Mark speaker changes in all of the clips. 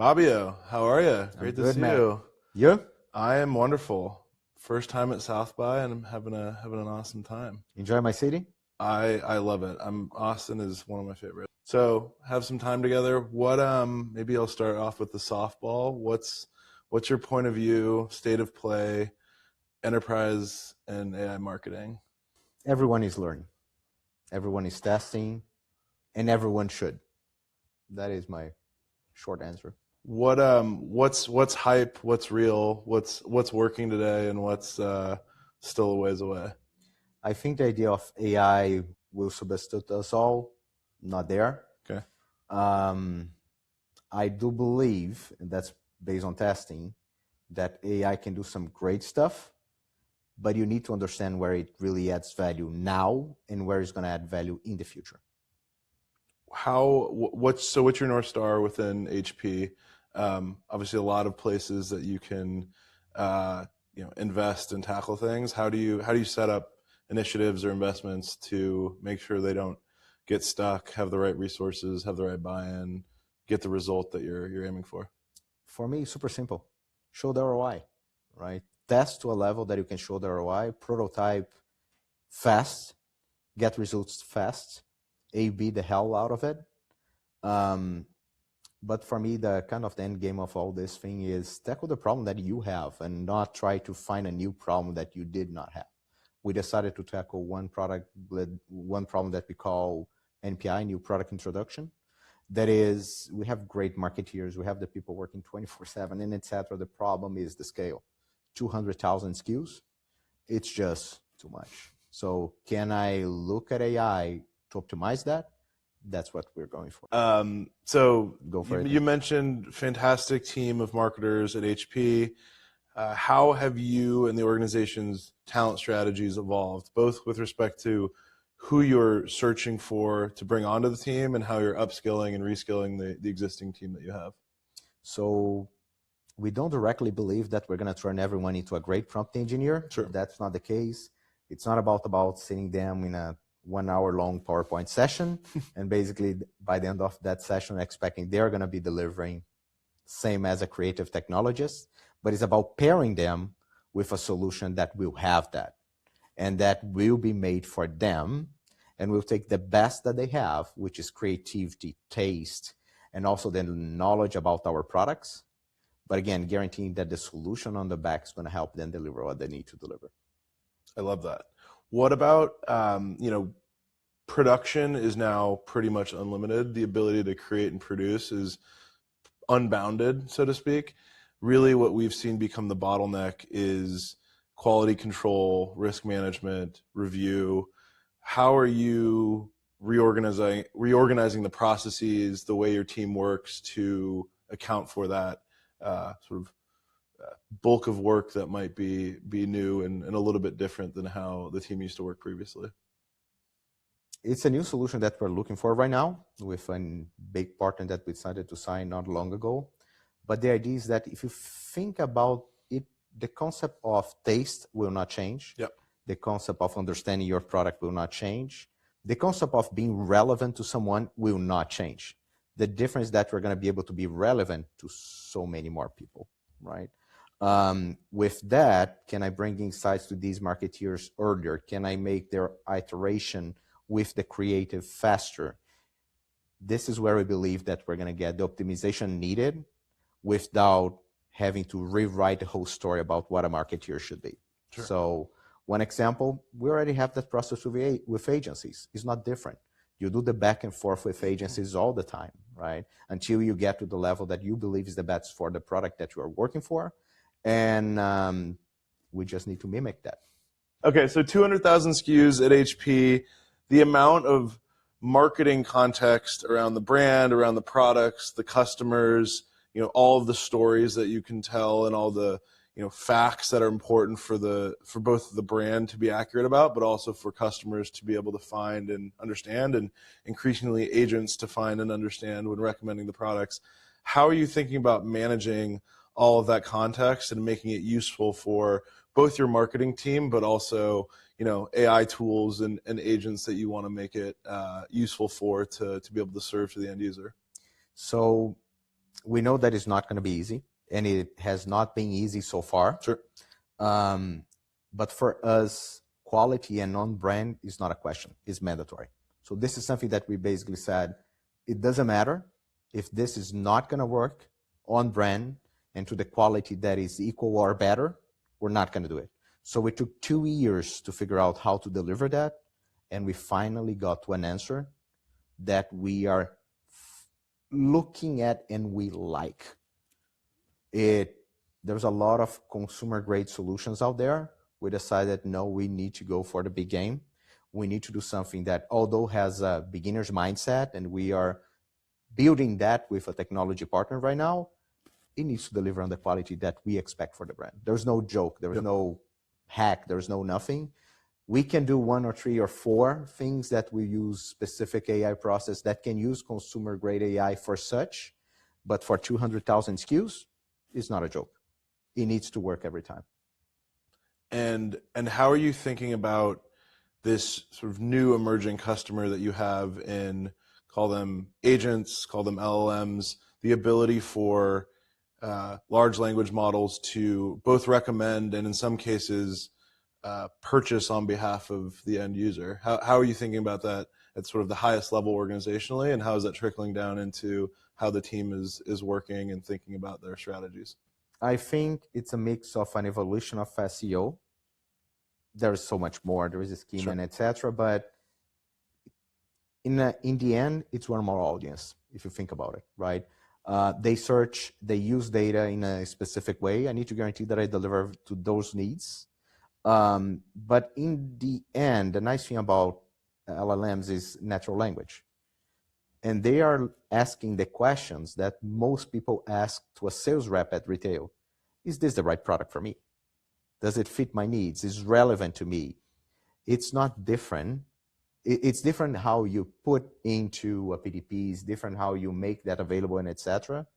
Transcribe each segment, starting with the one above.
Speaker 1: Fabio, how are you? Great to
Speaker 2: Good,
Speaker 1: see
Speaker 2: man.
Speaker 1: you.
Speaker 2: You?
Speaker 1: I am wonderful. First time at South by, and I'm having an awesome time.
Speaker 2: Enjoy my city?
Speaker 1: I love it. Austin is one of my favorites. So have some time together. Maybe I'll start off with the softball. What's your point of view, state of play, enterprise and AI marketing?
Speaker 2: Everyone is learning. Everyone is testing, and everyone should. That is my short answer.
Speaker 1: What's hype? What's real? What's working today, and what's still a ways away?
Speaker 2: I think the idea of AI will substitute us all, not there.
Speaker 1: Okay.
Speaker 2: I do believe, and that's based on testing, that AI can do some great stuff, but you need to understand where it really adds value now and where it's going to add value in the future.
Speaker 1: What's your North Star within HP? Obviously, a lot of places that you can invest and tackle things. How do you set up initiatives or investments to make sure they don't get stuck, have the right resources, have the right buy-in, get the result that you're aiming for?
Speaker 2: For me, it's super simple. Show the ROI, right? Test to a level that you can show the ROI, prototype fast, get results fast, A/B the hell out of it. But for me, the end game of all this thing is tackle the problem that you have and not try to find a new problem that you did not have. We decided to tackle one problem that we call NPI, New Product Introduction. That is, we have great marketeers, we have the people working 24/7 and etc. The problem is the scale. 200,000 SKUs, it's just too much. So can I look at AI to optimize that? That's what we're going for.
Speaker 1: So
Speaker 2: Go for it.
Speaker 1: You mentioned fantastic team of marketers at HP. How have you and the organization's talent strategies evolved, both with respect to who you're searching for to bring onto the team and how you're upskilling and reskilling the existing team that you have?
Speaker 2: So we don't directly believe that we're going to turn everyone into a great prompt engineer.
Speaker 1: Sure.
Speaker 2: That's not the case. It's not about sitting them in a 1 hour long PowerPoint session and basically by the end of that session expecting they're going to be delivering same as a creative technologist, but it's about pairing them with a solution that will have that and that will be made for them and will take the best that they have, which is creativity, taste, and also the knowledge about our products. But again, guaranteeing that the solution on the back is going to help them deliver what they need to deliver.
Speaker 1: I love that. What about, production is now pretty much unlimited. The ability to create and produce is unbounded, so to speak. Really what we've seen become the bottleneck is quality control, risk management, review. How are you reorganizing the processes, the way your team works to account for that bulk of work that might be new and a little bit different than how the team used to work previously?
Speaker 2: It's a new solution that we're looking for right now with a big partner that we decided to sign not long ago. But the idea is that if you think about it, the concept of taste will not change.
Speaker 1: Yep.
Speaker 2: The concept of understanding your product will not change. The concept of being relevant to someone will not change. The difference is that we're going to be able to be relevant to so many more people, right? With that, can I bring insights to these marketeers earlier? Can I make their iteration with the creative faster? This is where we believe that we're going to get the optimization needed without having to rewrite the whole story about what a marketeer should be.
Speaker 1: Sure.
Speaker 2: So one example, we already have that process with agencies. It's not different. You do the back and forth with agencies all the time, right? Until you get to the level that you believe is the best for the product that you are working for. And we just need to mimic that.
Speaker 1: Okay, so 200,000 SKUs at HP. The amount of marketing context around the brand, around the products, the customers, all of the stories that you can tell and all the facts that are important for both the brand to be accurate about, but also for customers to be able to find and understand, and increasingly agents to find and understand when recommending the products. How are you thinking about managing all of that context and making it useful for both your marketing team, but also AI tools and agents that you want to make it useful for to be able to serve to the end user?
Speaker 2: So We know that it's not going to be easy, and it has not been easy so far.
Speaker 1: Sure.
Speaker 2: But for us, quality and on-brand is not a question, it's mandatory. So this is something that we basically said, it doesn't matter if this is not going to work on brand and to the quality that is equal or better, we're not going to do it. So we took 2 years to figure out how to deliver that, and we finally got to an answer that we are looking at and we like. There's a lot of consumer-grade solutions out there. We decided, no, we need to go for the big game. We need to do something that, although has a beginner's mindset, and we are building that with a technology partner right now, it needs to deliver on the quality that we expect for the brand. There's no joke. There's no hack. There's no nothing. We can do 1 or 3 or 4 things that we use specific AI process that can use consumer-grade AI for such, but for 200,000 SKUs, it's not a joke. It needs to work every time.
Speaker 1: And how are you thinking about this sort of new emerging customer that you have in, call them agents, call them LLMs, the ability for large language models to both recommend and in some cases purchase on behalf of the end user? How are you thinking about that at sort of the highest level organizationally, and how is that trickling down into how the team is working and thinking about their strategies?
Speaker 2: I think it's a mix of an evolution of SEO. There's so much more. There is a schema,
Speaker 1: Sure.
Speaker 2: and etc. But in the end, it's one more audience, if you think about it, right? They search, they use data in a specific way. I need to guarantee that I deliver to those needs. But in the end, the nice thing about LLMs is natural language. And they are asking the questions that most people ask to a sales rep at retail. Is this the right product for me? Does it fit my needs? Is it relevant to me? It's not different. It's different how you put into a PDP, it's different how you make that available and etc.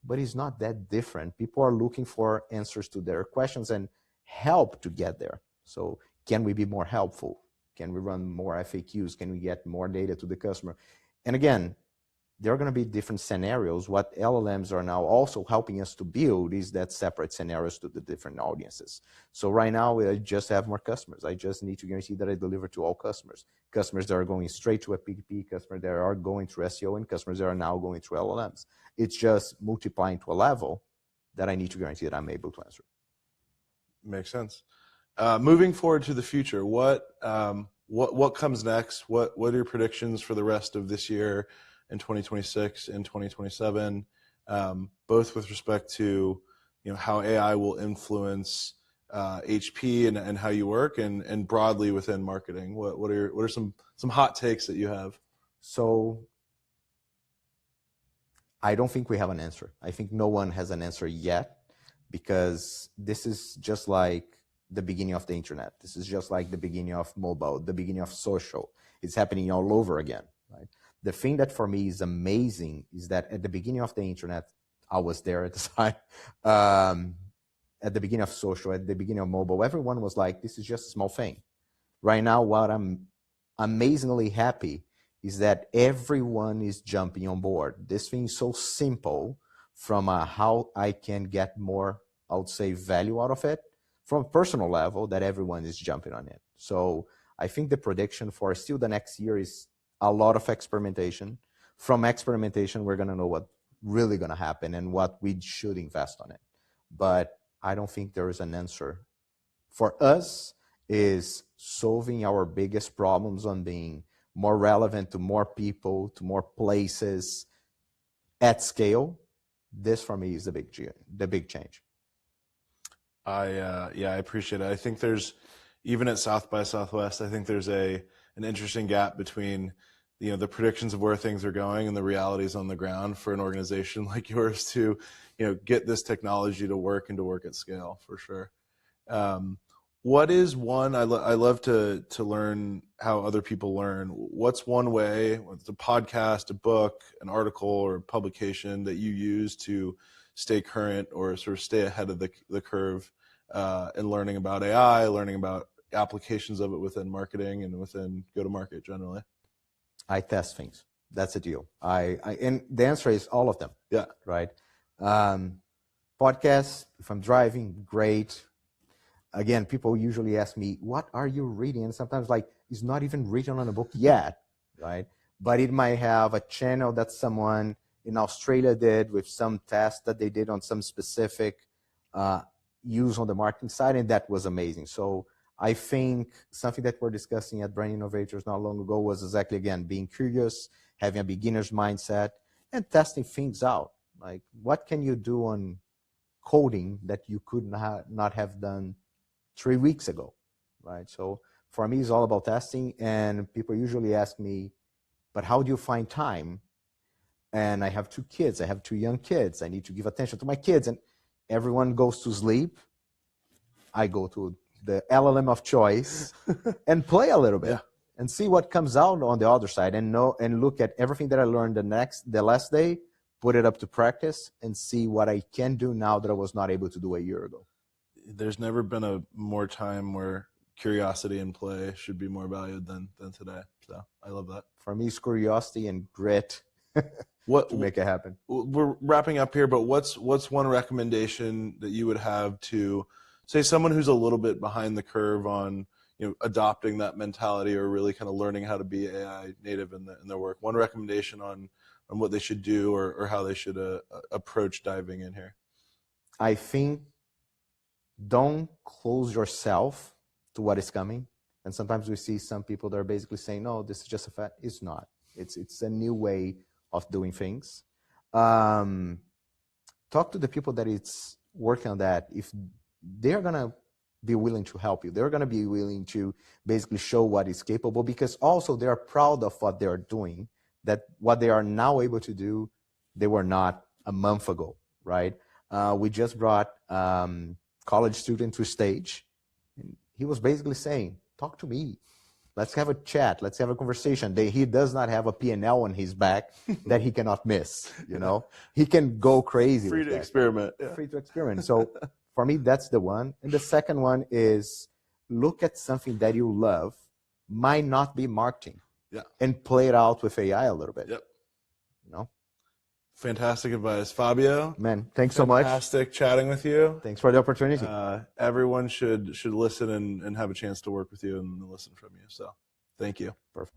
Speaker 2: But it's not that different. People are looking for answers to their questions and help to get there. So can we be more helpful? Can we run more FAQs? Can we get more data to the customer? And again, there are going to be different scenarios. What LLMs are now also helping us to build is that separate scenarios to the different audiences. So right now, I just have more customers. I just need to guarantee that I deliver to all customers. Customers that are going straight to a PDP, customers that are going through SEO, and customers that are now going through LLMs. It's just multiplying to a level that I need to guarantee that I'm able to answer.
Speaker 1: Makes sense. Moving forward to the future, what comes next? What are your predictions for the rest of this year, in 2026 and 2027, both with respect to how AI will influence HP and how you work, and broadly within marketing? What are some hot takes that you have?
Speaker 2: So I don't think we have an answer. I think no one has an answer yet, because this is just like the beginning of the internet. This is just like the beginning of mobile, the beginning of social. It's happening all over again, right? The thing that for me is amazing is that at the beginning of the internet, I was there at the time, at the beginning of social, at the beginning of mobile, everyone was like, this is just a small thing. Right now, what I'm amazingly happy is that everyone is jumping on board. This thing is so simple from how I can get more, I would say, value out of it, from a personal level, that everyone is jumping on it. So I think the prediction for still the next year is a lot of experimentation. From experimentation, we're going to know what really going to happen and what we should invest on it. But I don't think there is an answer. For us, is solving our biggest problems on being more relevant to more people, to more places at scale. This for me is the big change.
Speaker 1: I appreciate it. I think there's, even at South by Southwest, I think there's an interesting gap between the predictions of where things are going and the realities on the ground for an organization like yours to get this technology to work and to work at scale, for sure. What is one, I love to learn how other people learn. What's one way, whether it's a podcast, a book, an article, or publication that you use to stay current or sort of stay ahead of the curve in learning about AI, learning about applications of it within marketing and within go-to-market generally?
Speaker 2: I test things. That's a deal. And the answer is all of them.
Speaker 1: Yeah.
Speaker 2: Right. Podcasts, if I'm driving, great. Again, people usually ask me, what are you reading? And sometimes like, it's not even written on a book yet, right? But it might have a channel that someone in Australia did with some test that they did on some specific use on the marketing side, and that was amazing. So I think something that we're discussing at Brand Innovators not long ago was exactly, again, being curious, having a beginner's mindset, and testing things out. Like, what can you do on coding that you could not have done 3 weeks ago, right? So for me, it's all about testing, and people usually ask me, but how do you find time? And I have 2 kids. I have 2 young kids. I need to give attention to my kids, and everyone goes to sleep. I go to the LLM of choice and play a little bit and see what comes out on the other side, and look at everything that I learned the last day, put it up to practice, and see what I can do now that I was not able to do a year ago.
Speaker 1: There's never been a more time where curiosity and play should be more valued than today. So I love that.
Speaker 2: For me, it's curiosity and grit to make it happen.
Speaker 1: We're wrapping up here, but what's one recommendation that you would have to, say, someone who's a little bit behind the curve on, you know, adopting that mentality or really kind of learning how to be AI native in their work? One recommendation on what they should do or how they should approach diving in here.
Speaker 2: I think don't close yourself to what is coming. And sometimes we see some people that are basically saying, no, this is just a fact. It's not. It's a new way of doing things. Talk to the people that it's working on that. If they're going to be willing to help you, they're going to be willing to basically show what is capable, because also they are proud of what they are doing, that what they are now able to do, they were not a month ago, right? We just brought college student to stage, and he was basically saying, talk to me, let's have a chat, let's have a conversation. He does not have a P&L on his back that he cannot miss, you know. He can go crazy.
Speaker 1: Free to experiment. Yeah.
Speaker 2: Free to experiment. So for me, that's the one. And the second one is look at something that you love, might not be marketing, and play it out with AI a little bit.
Speaker 1: Yep.
Speaker 2: You know.
Speaker 1: Fantastic advice, Fabio.
Speaker 2: Man, thanks so much.
Speaker 1: Fantastic chatting with you.
Speaker 2: Thanks for the opportunity.
Speaker 1: Everyone should listen and have a chance to work with you and listen from you. So, thank you.
Speaker 2: Perfect.